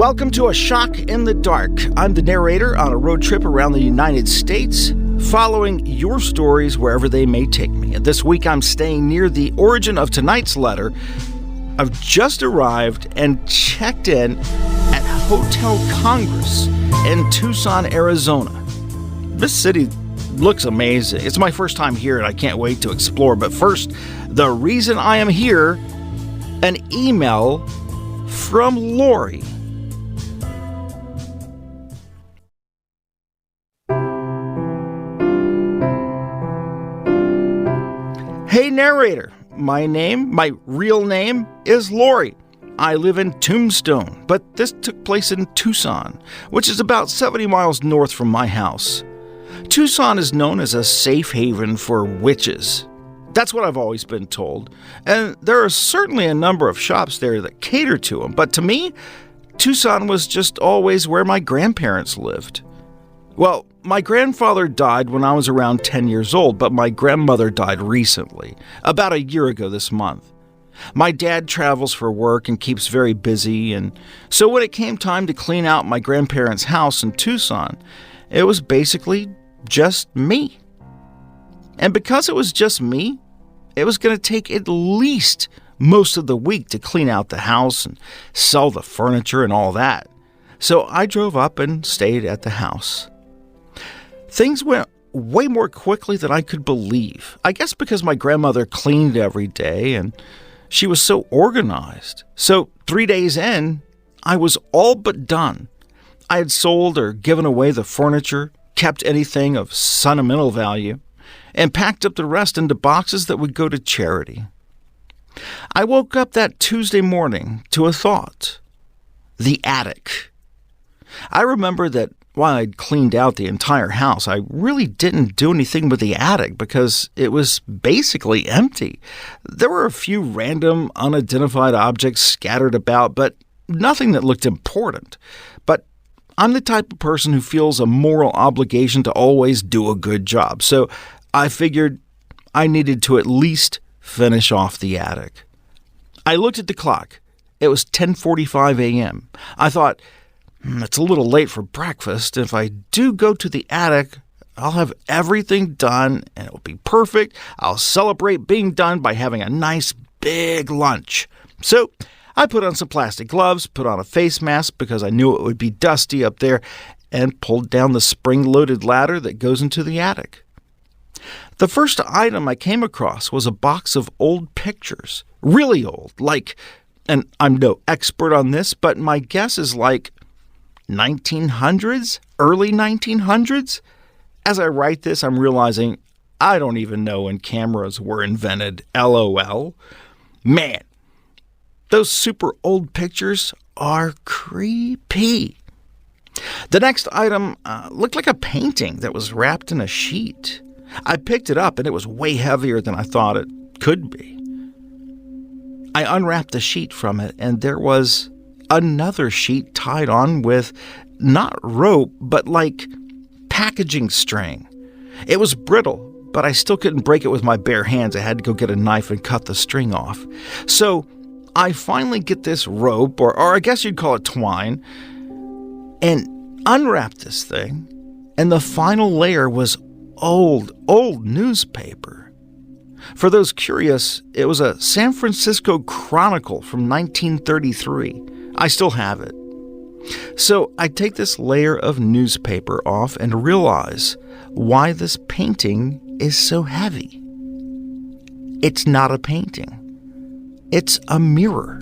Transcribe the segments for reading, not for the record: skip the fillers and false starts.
Welcome to A Shock in the Dark. I'm the narrator on a road trip around the United States, following your stories wherever they may take me. And this week I'm staying near the origin of tonight's letter. I've just arrived and checked in at Hotel Congress in Tucson, Arizona. This city looks amazing. It's my first time here and I can't wait to explore. But first, the reason I am here, an email from Lori. Hey narrator, my real name is Lori. I live in Tombstone, but this took place in Tucson, which is about 70 miles north from my house. Tucson is known as a safe haven for witches. That's what I've always been told, and there are certainly a number of shops there that cater to them, but to me, Tucson was just always where my grandparents lived. Well, my grandfather died when I was around 10 years old, but my grandmother died recently, about a year ago this month. My dad travels for work and keeps very busy, and so when it came time to clean out my grandparents' house in Tucson, it was basically just me. And because it was just me, it was going to take at least most of the week to clean out the house and sell the furniture and all that. So I drove up and stayed at the house. Things went way more quickly than I could believe. I guess because my grandmother cleaned every day and she was so organized. So 3 days in, I was all but done. I had sold or given away the furniture, kept anything of sentimental value, and packed up the rest into boxes that would go to charity. I woke up that Tuesday morning to a thought. The attic. I remember that while I'd cleaned out the entire house, I really didn't do anything with the attic because it was basically empty. There were a few random, unidentified objects scattered about, but nothing that looked important. But I'm the type of person who feels a moral obligation to always do a good job, so I figured I needed to at least finish off the attic. I looked at the clock. It was 10:45 a.m. I thought, it's a little late for breakfast. If I do go to the attic, I'll have everything done and it'll be perfect. I'll celebrate being done by having a nice big lunch. So I put on some plastic gloves, put on a face mask because I knew it would be dusty up there, and pulled down the spring-loaded ladder that goes into the attic. The first item I came across was a box of old pictures. Really old, and I'm no expert on this, but my guess is 1900s, early 1900s. As I write this, I'm realizing I don't even know when cameras were invented. LOL. Man, those super old pictures are creepy. The next item looked like a painting that was wrapped in a sheet. I picked it up and it was way heavier than I thought it could be. I unwrapped the sheet from it and there was another sheet tied on with not rope, but packaging string. It was brittle, but I still couldn't break it with my bare hands. I had to go get a knife and cut the string off. So I finally get this rope, or I guess you'd call it twine, and unwrap this thing. And the final layer was old newspaper. For those curious, it was a San Francisco Chronicle from 1933. I still have it. So I take this layer of newspaper off and realize why this painting is so heavy. It's not a painting. It's a mirror.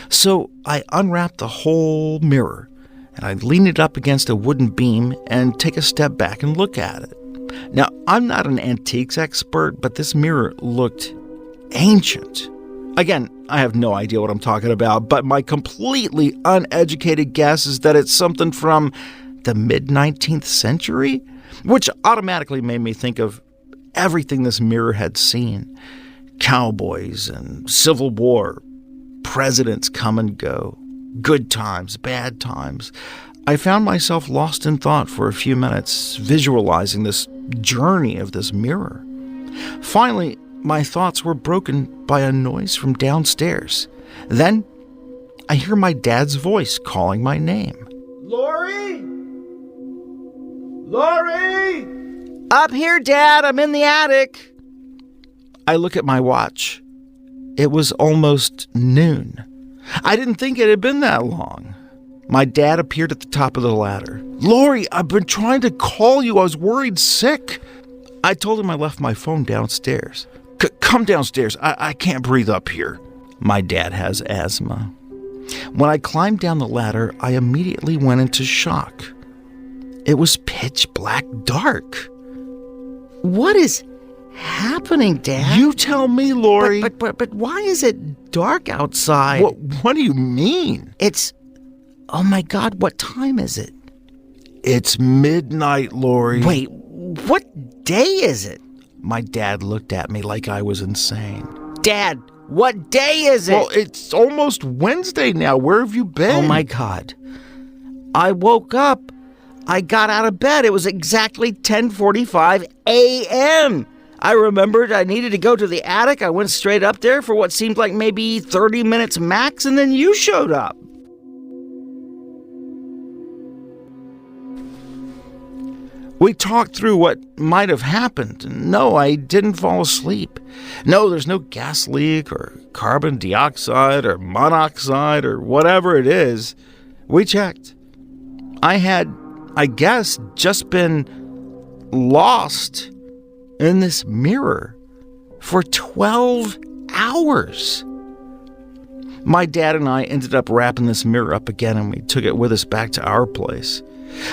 So I unwrap the whole mirror and I lean it up against a wooden beam and take a step back and look at it. Now, I'm not an antiques expert, but this mirror looked ancient. Again, I have no idea what I'm talking about, but my completely uneducated guess is that it's something from the mid-19th century, which automatically made me think of everything this mirror had seen. Cowboys and Civil War, presidents come and go, good times, bad times. I found myself lost in thought for a few minutes, visualizing this journey of this mirror. Finally, my thoughts were broken by a noise from downstairs. Then, I hear my dad's voice calling my name. Lori? Lori? Up here, Dad. I'm in the attic. I look at my watch. It was almost noon. I didn't think it had been that long. My dad appeared at the top of the ladder. Lori, I've been trying to call you. I was worried sick. I told him I left my phone downstairs. Come downstairs. I can't breathe up here. My dad has asthma. When I climbed down the ladder, I immediately went into shock. It was pitch black dark. What is happening, Dad? You tell me, Lori. But why is it dark outside? What do you mean? Oh my God, what time is it? It's midnight, Lori. Wait, what day is it? My dad looked at me like I was insane. Dad, what day is it? Well, it's almost Wednesday now. Where have you been? Oh my God. I woke up. I got out of bed. It was exactly 10:45 a.m. I remembered I needed to go to the attic. I went straight up there for what seemed like maybe 30 minutes max, and then you showed up. We talked through what might have happened. No, I didn't fall asleep. No, there's no gas leak or carbon dioxide or monoxide or whatever it is. We checked. I had, I guess, just been lost in this mirror for 12 hours. My dad and I ended up wrapping this mirror up again, and we took it with us back to our place.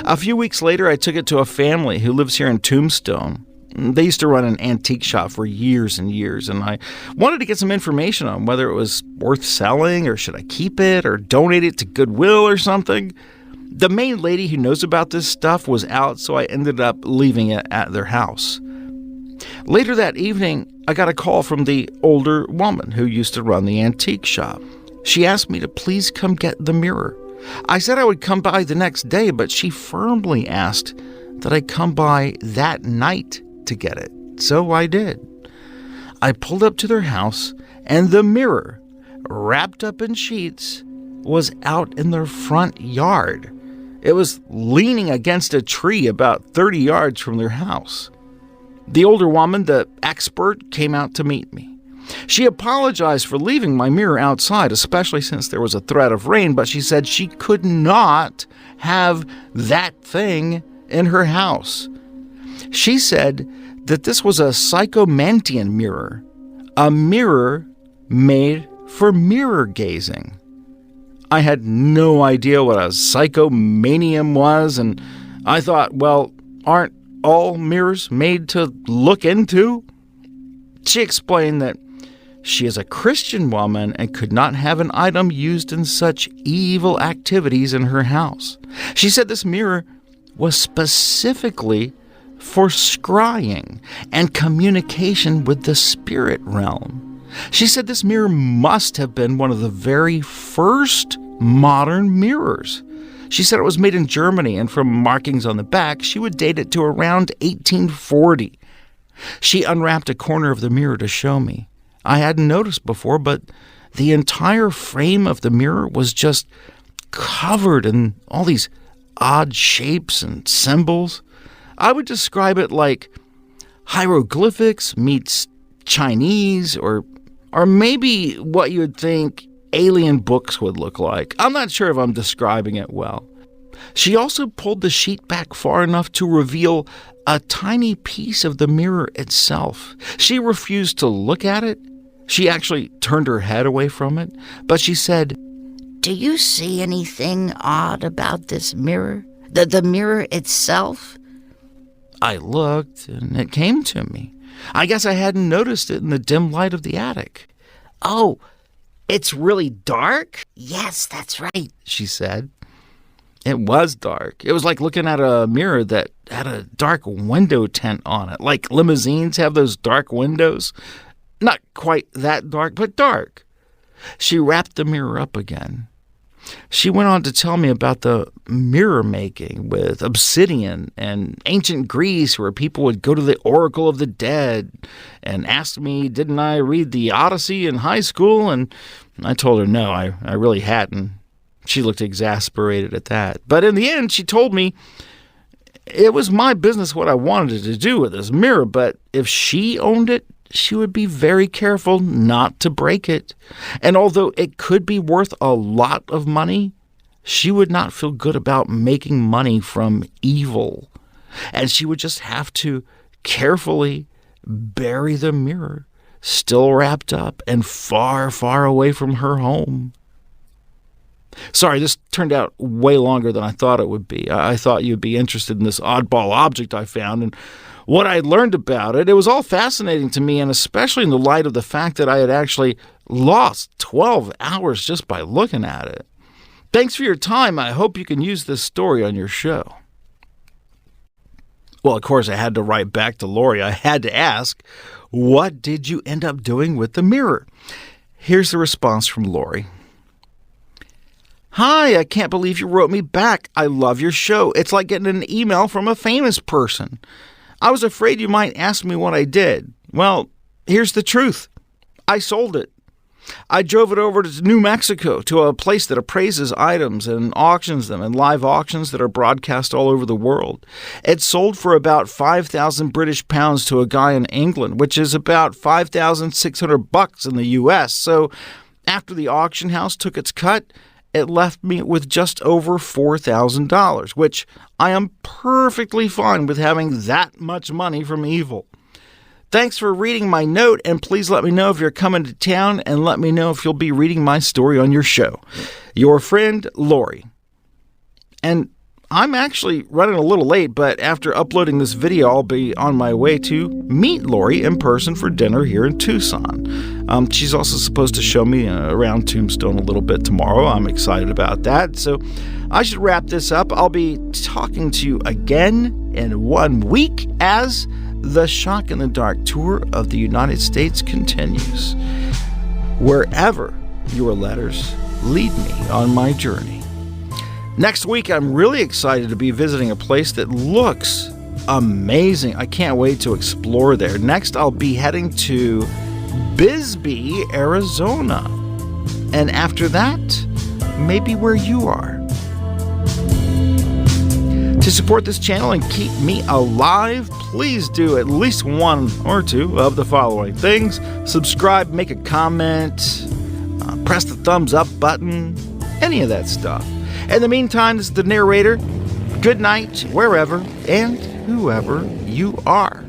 A few weeks later, I took it to a family who lives here in Tombstone. They used to run an antique shop for years and years, and I wanted to get some information on whether it was worth selling, or should I keep it, or donate it to Goodwill or something. The main lady who knows about this stuff was out, so I ended up leaving it at their house. Later that evening, I got a call from the older woman who used to run the antique shop. She asked me to please come get the mirror. I said I would come by the next day, but she firmly asked that I come by that night to get it. So I did. I pulled up to their house, and the mirror, wrapped up in sheets, was out in their front yard. It was leaning against a tree about 30 yards from their house. The older woman, the expert, came out to meet me. She apologized for leaving my mirror outside, especially since there was a threat of rain, but she said she could not have that thing in her house. She said that this was a psychomantian mirror, a mirror made for mirror gazing. I had no idea what a psychomanium was, and I thought, well, aren't all mirrors made to look into? She explained that she is a Christian woman and could not have an item used in such evil activities in her house. She said this mirror was specifically for scrying and communication with the spirit realm. She said this mirror must have been one of the very first modern mirrors. She said it was made in Germany, and from markings on the back, she would date it to around 1840. She unwrapped a corner of the mirror to show me. I hadn't noticed before, but the entire frame of the mirror was just covered in all these odd shapes and symbols. I would describe it like hieroglyphics meets Chinese, or maybe what you would think alien books would look like. I'm not sure if I'm describing it well. She also pulled the sheet back far enough to reveal a tiny piece of the mirror itself. She refused to look at it. She actually turned her head away from it, but she said, "Do you see anything odd about this mirror? The mirror itself?" I looked, and it came to me. I guess I hadn't noticed it in the dim light of the attic. "Oh, it's really dark?" "Yes, that's right," she said. It was dark. It was like looking at a mirror that had a dark window tint on it, like limousines have those dark windows. Not quite that dark, but dark. She wrapped the mirror up again. She went on to tell me about the mirror making with obsidian and ancient Greece, where people would go to the Oracle of the Dead, and asked me, didn't I read the Odyssey in high school, and I told her no, I really hadn't. She looked exasperated at that. But in the end, she told me it was my business what I wanted to do with this mirror, but if she owned it, she would be very careful not to break it. And although it could be worth a lot of money, she would not feel good about making money from evil. And she would just have to carefully bury the mirror, still wrapped up and far, far away from her home. Sorry, this turned out way longer than I thought it would be. I thought you'd be interested in this oddball object I found and what I had learned about it. It was all fascinating to me, and especially in the light of the fact that I had actually lost 12 hours just by looking at it. Thanks for your time. I hope you can use this story on your show. Well, of course, I had to write back to Lori. I had to ask, what did you end up doing with the mirror? Here's the response from Lori. Hi, I can't believe you wrote me back. I love your show. It's like getting an email from a famous person. I was afraid you might ask me what I did. Well, here's the truth. I sold it. I drove it over to New Mexico, to a place that appraises items and auctions them in live auctions that are broadcast all over the world. It sold for about 5,000 British pounds to a guy in England, which is about 5,600 bucks in the U.S. So after the auction house took its cut, it left me with just over $4,000, which I am perfectly fine with having that much money from evil. Thanks for reading my note, and please let me know if you're coming to town, and let me know if you'll be reading my story on your show. Your friend, Lori. And I'm actually running a little late, but after uploading this video, I'll be on my way to meet Lori in person for dinner here in Tucson. She's also supposed to show me around Tombstone a little bit tomorrow. I'm excited about that. So I should wrap this up. I'll be talking to you again in 1 week as the Shock in the Dark tour of the United States continues. Wherever your letters lead me on my journey. Next week, I'm really excited to be visiting a place that looks amazing. I can't wait to explore there. Next, I'll be heading to Bisbee, Arizona. And after that, maybe where you are. To support this channel and keep me alive, please do at least one or two of the following things. Subscribe, make a comment, press the thumbs up button, any of that stuff. In the meantime, this is the narrator. Good night, wherever and whoever you are.